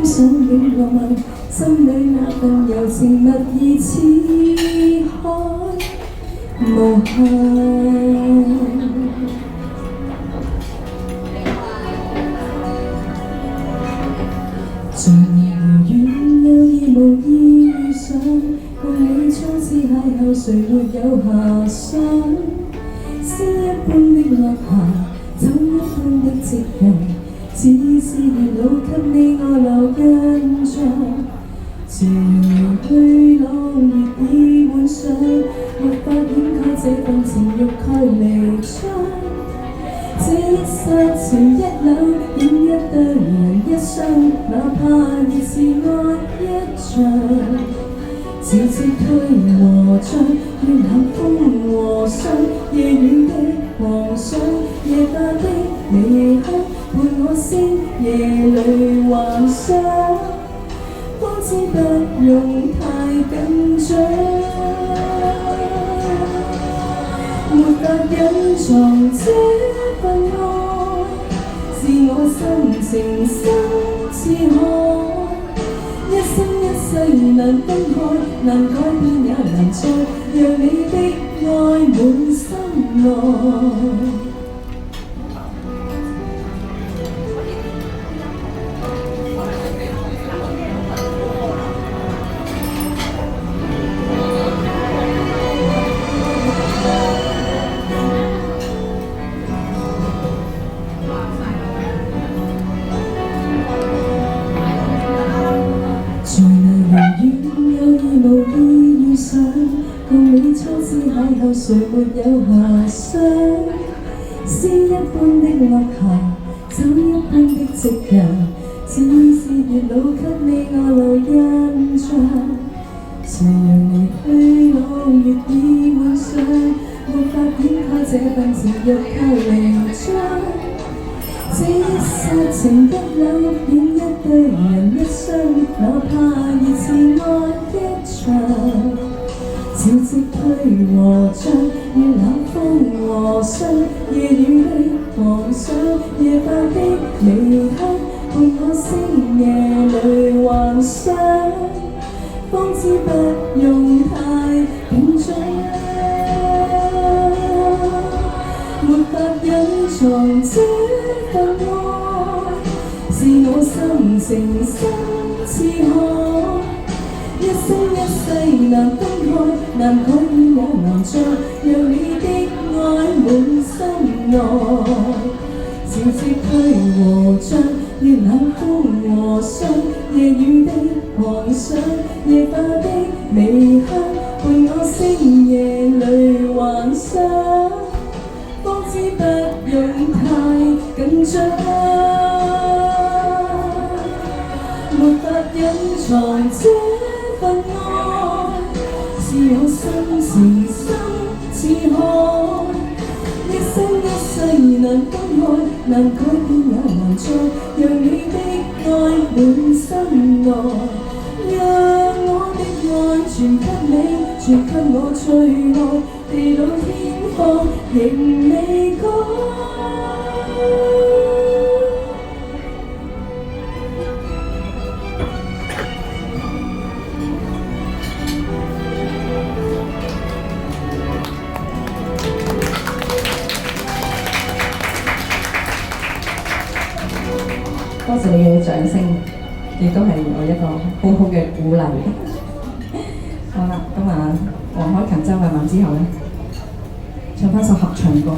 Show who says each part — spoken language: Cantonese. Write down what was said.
Speaker 1: 觀賞戀愛，心裏那份柔情蜜意似海無限。在你遙遠有意無意遇上，共你初次邂逅，誰沒有遐想？詩一般的落霞，酒一般的夕陽，似月老給你我留印象。潮去浪月已換上，沒法掩蓋這份情欲蓋彌彰。這一剎情一縷，點一對人一雙，哪怕熱是愛一場。潮汐退和漲，越冷風和霜，夜雨的幻想，夜花的微香，伴我星夜裏幻想，方知不用太緊張，沒法隱藏這份愛，是我心情深似海。一生一世難分開，難改變也難再讓你的愛滿心內。在那遙遠有意無意遇上，共你初次邂逅，誰沒有遐想？詩一般的落霞，酒一般的夕陽，似月老給你我留印象。誰讓離去朗月已換上，沒法掩蓋這份情欲太離彰。這一剎情一縷，點一對人一雙，哪怕熱是愛一場。潮汐退和漲，越冷風和霜，夜雨的幻想，夜花的微香，伴我星夜裏幻想，方知不用太緊張，沒法隱藏這份愛，是我心情深似海。一生一世難分開，難改變也難再讓你的愛滿心內。潮汐退和漲，越冷風和霜，夜雨的幻想，夜花的微香，伴我星夜裏幻想，方知不用太緊張，沒法隱藏這份愛，是我心情深似海。一生一世難分開，難改變也難再讓你的愛滿心內。讓我的愛傳給你，傳給我最愛，地老天荒仍未改。
Speaker 2: 多謝你嘅掌聲，亦都係我一個好好嘅鼓勵。好啦，咁黃凱芹、周慧敏之後咧，唱翻首合唱歌。